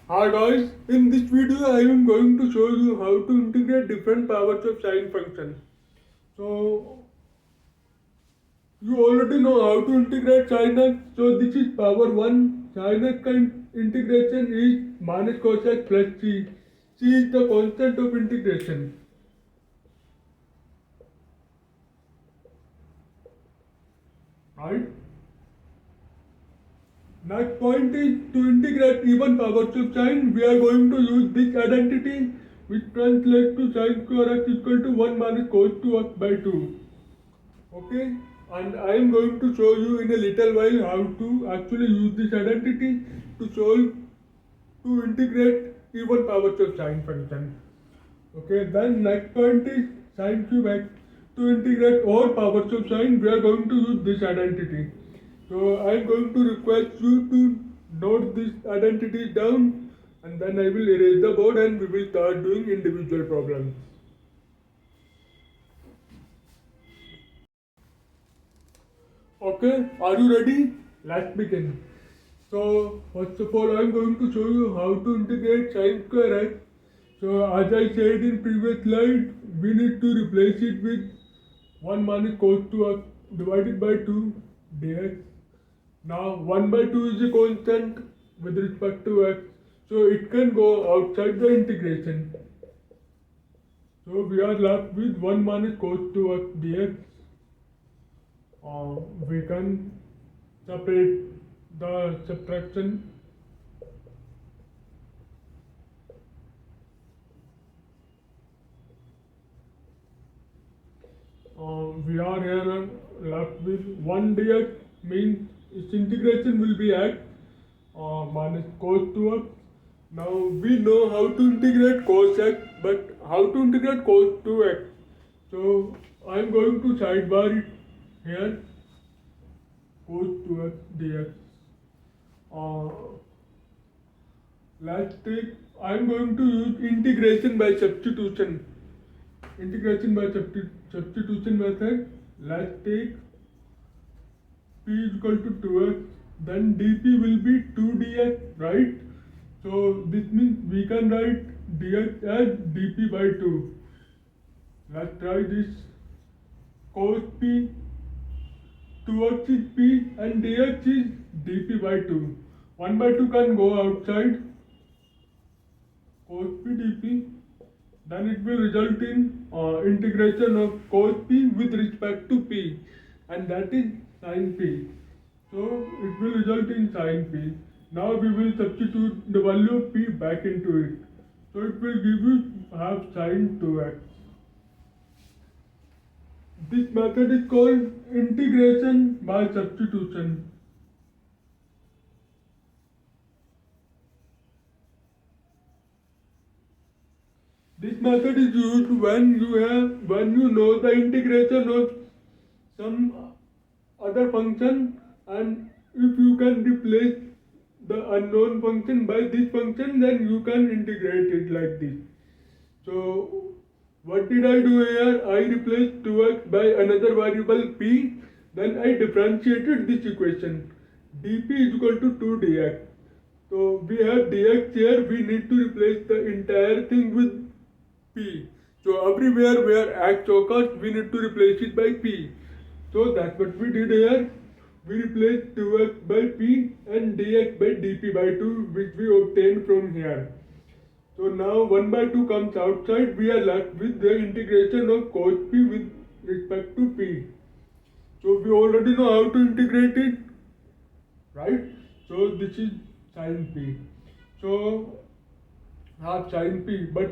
Hi guys, in this video I am going to show you how to integrate different powers of sine function. So you already know how to integrate sine x. So this is power 1. Sine x integration is minus cos x plus c. C is the constant of integration. Right? Next point is to integrate even powers of sine. We are going to use this identity which translates to sine square x equal to 1 minus cos 2x by 2. Okay, and I am going to show you in a little while how to actually use this identity to solve, to integrate even powers of sine function. Okay, then next point is sine cube x. To integrate all powers of sine, we are going to use this identity. So I am going to request you to note this identity down, and then I will erase the board and we will start doing individual problems. Okay, are you ready? Let's begin. So, first of all, I am going to show you how to integrate sine square x. So, as I said in previous slide, we need to replace it with 1 minus cos 2x divided by 2 dx. Now, 1 by 2 is a constant with respect to x, so it can go outside the integration. So, we are left with 1 minus cos 2x dx. We can separate the subtraction. We are here left with 1 dx, means its integration will be x minus cos 2x. Now we know how to integrate cos x, but how to integrate cos 2x? So I am going to sidebar it here, cos 2x dx. Uh, let's take, I am going to use integration by substitution. Integration by substitution method. Let's take p is equal to 2x, then dp will be 2 dx, right? So this means we can write dx as dp by 2. Let's try this. Cos p, 2x is p and dx is dp by 2. 1 by 2 can go outside. Cos p dp. Then it will result in integration of cos p with respect to p, and that is sin p. So it will result in sin p. Now we will substitute the value of p back into it. So it will give you half sin 2x. This method is called integration by substitution. This method is used when you know the integration of some other function, and if you can replace the unknown function by this function, then you can integrate it like this. So what did I do here? I replaced 2x by another variable p, then I differentiated this equation. dp is equal to 2 dx. So we have dx here, we need to replace the entire thing with p. So everywhere where x occurs, we need to replace it by p. So that's what we did here. We replaced 2x by p and dx by dp by 2, which we obtained from here. So now 1 by 2 comes outside, we are left with the integration of cos p with respect to p. So we already know how to integrate it, right? So this is sin p. So half sin p, but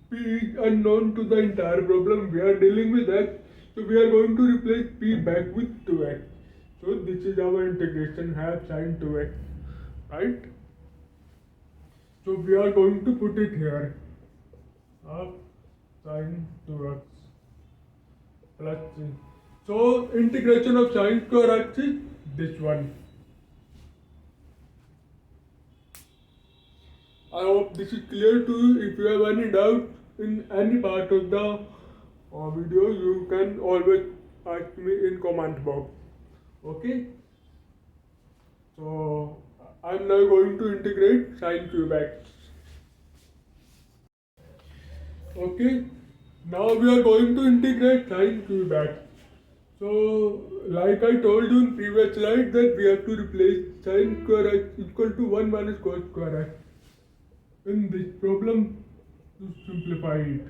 p is unknown to the entire problem. We are dealing with x, so we are going to replace p back with 2x. So this is our integration, half sin 2x, right? So we are going to put it here, half sin 2x plus c. So integration of sin square x is this one. I hope this is clear to you. If you have any doubt in any part of the video, you can always ask me in comment box. Okay, so I'm now going to integrate sine cube x. Okay, now we are going to integrate sine cube x. So, like I told you in previous slide that we have to replace sine square x equal to 1 minus cos square x in this problem to simplify it.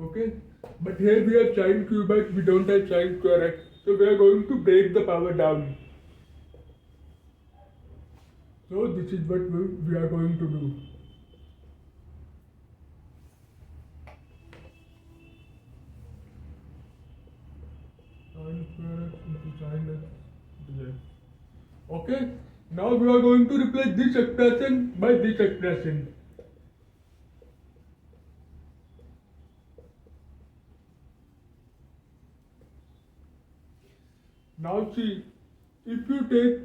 Okay, but here we have sine cube x, we don't have sine square x. So we are going to break the power down. So this is what we are going to do. Sine square x into sine x dx. Okay, now we are going to replace this expression by this expression. Now see, if you take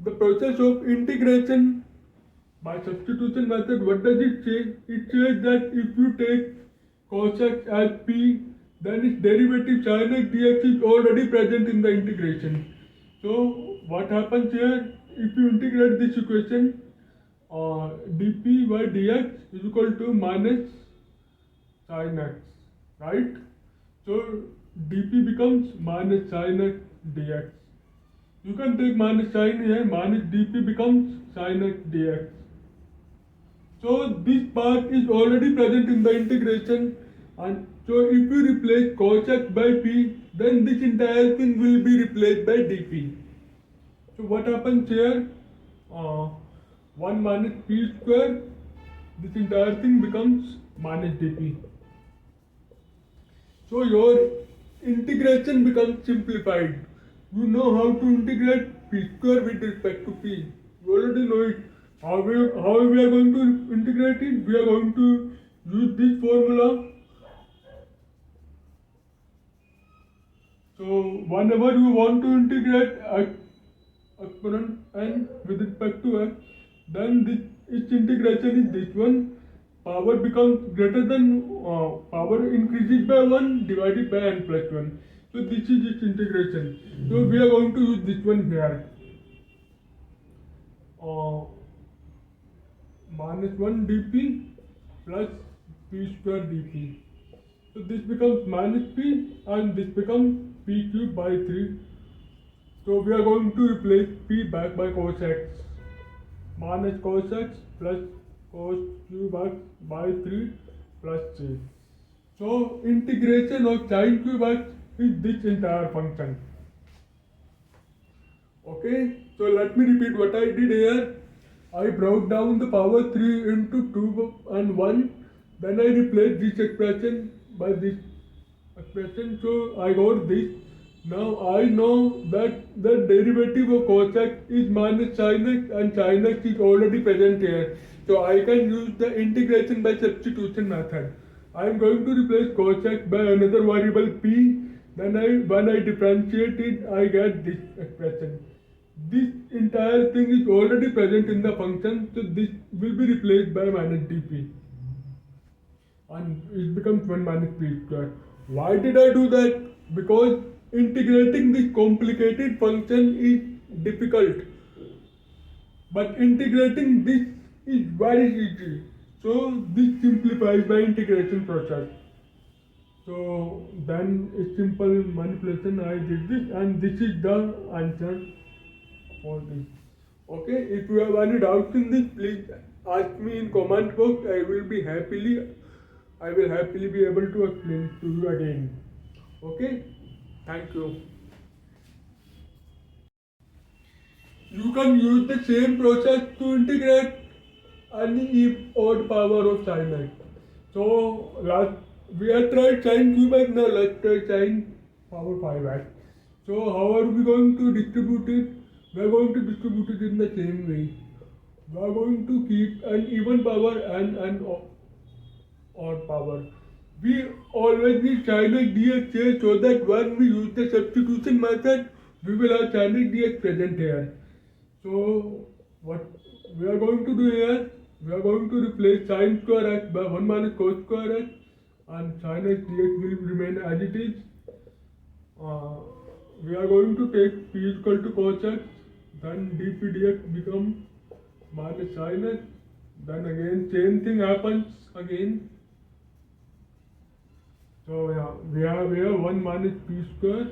the process of integration by substitution method, what does it say? It says that if you take cos x as p, then its derivative sin x dx is already present in the integration. So what happens here? If you integrate this equation, dp by dx is equal to minus sin x, right? So dp becomes minus sin x dx. You can take minus sin here, minus dp becomes sin x dx. So this part is already present in the integration, and so if you replace cos x by p, then this entire thing will be replaced by dp. So what happens here? 1 minus p square, this entire thing becomes minus dp. So your integration becomes simplified. You know how to integrate p square with respect to p. You already know it. How we are going to integrate it? We are going to use this formula. So whenever you want to integrate exponent n with respect to x, then its integration is this one. Power becomes greater than power increases by 1 divided by n plus 1. So this is its integration. So we are going to use this one here. Minus 1 dp plus p square dp. So this becomes minus p and this becomes p cube by 3. So we are going to replace p back by cos x. Minus cos x plus cos cube x by 3 plus c. So integration of sine cube x is this entire function. Okay, so let me repeat what I did here. I brought down the power 3 into 2 and 1. Then I replaced this expression by this expression. So I got this. Now I know that the derivative of cos x is minus sin x and sin x is already present here. So I can use the integration by substitution method. I am going to replace cos x by another variable p. Then when I differentiate it, I get this expression. This entire thing is already present in the function, so this will be replaced by minus dp. And it becomes 1 minus p square. Why did I do that? Because integrating this complicated function is difficult. But integrating this is very easy. So this simplifies my integration process. So then a simple manipulation I did this, and this is the answer for this. Okay, if you have any doubts in this, please ask me in comment box. I will happily be able to explain to you again. Okay, thank you. You can use the same process to integrate any odd power of sin x. So we have tried sin cube x, now let's try sin power 5x. So how are we going to distribute it? We are going to distribute it in the same way. We are going to keep an even power and an odd power. We always need sin x dx here, so that when we use the substitution method, we will have sin x dx present here. So what we are going to do here, we are going to replace sin square x by 1 minus cos square x, and sin x dx will remain as it is. We are going to take p is equal to cos x, then dp dx become minus sine x. Then again same thing happens again. So yeah, we have here 1 minus p square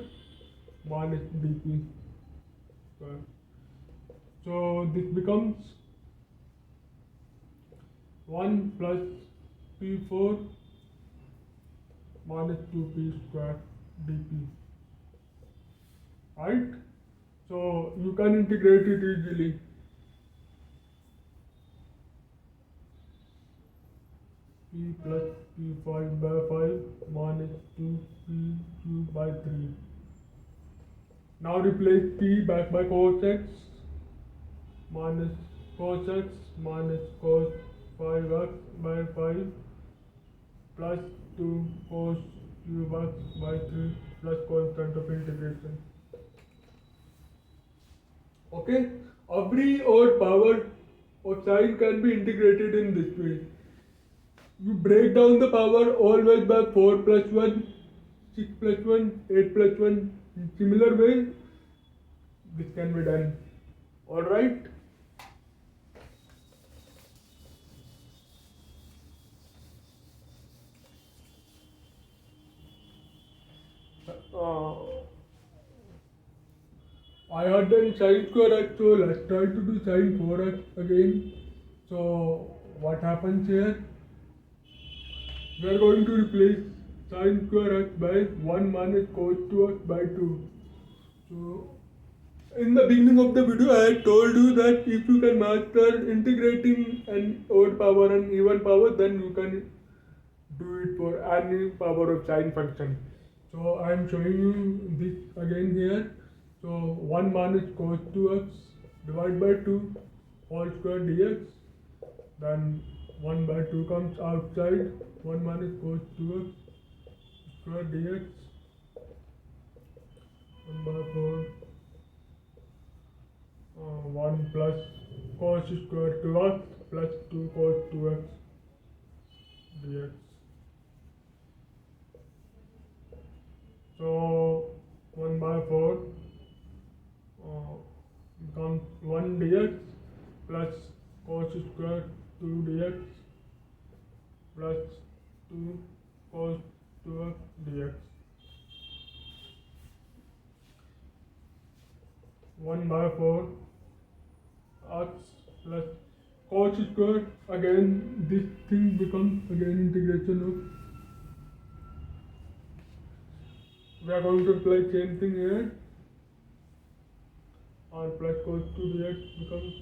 minus dp square. So this becomes 1 plus p4 minus 2p square dp. Right? So you can integrate it easily. P plus p5 by 5 minus 2p cubed by 3. Now replace p back by cos x minus cos x minus cos 5x by 5 plus 2 cos cube x by 3 plus constant of integration. Okay, every odd power of sine can be integrated in this way. You break down the power always by 4 plus 1, 6 plus 1, 8 plus 1. In similar way, this can be done. Alright? I had done sine square x, so let's try to do sine 4x again. So what happens here? We are going to replace sine square x by 1 minus cos 2x by 2. So in the beginning of the video I had told you that if you can master integrating an odd power and even power, then you can do it for any power of sine function. So I am showing you this again here. So 1 minus cos 2x divided by 2 whole square dx. Then 1 by 2 comes outside. 1 minus cos 2x square dx. 1 by 4. 1 plus cos square 2x plus 2 cos 2x dx. So 1 by 4 becomes 1 dx plus cos square 2 dx plus 2 cos 2x dx. 1 by 4 x plus cos square, again this thing becomes again integration of, we are going to apply same thing here, r plus cos 2 dx becomes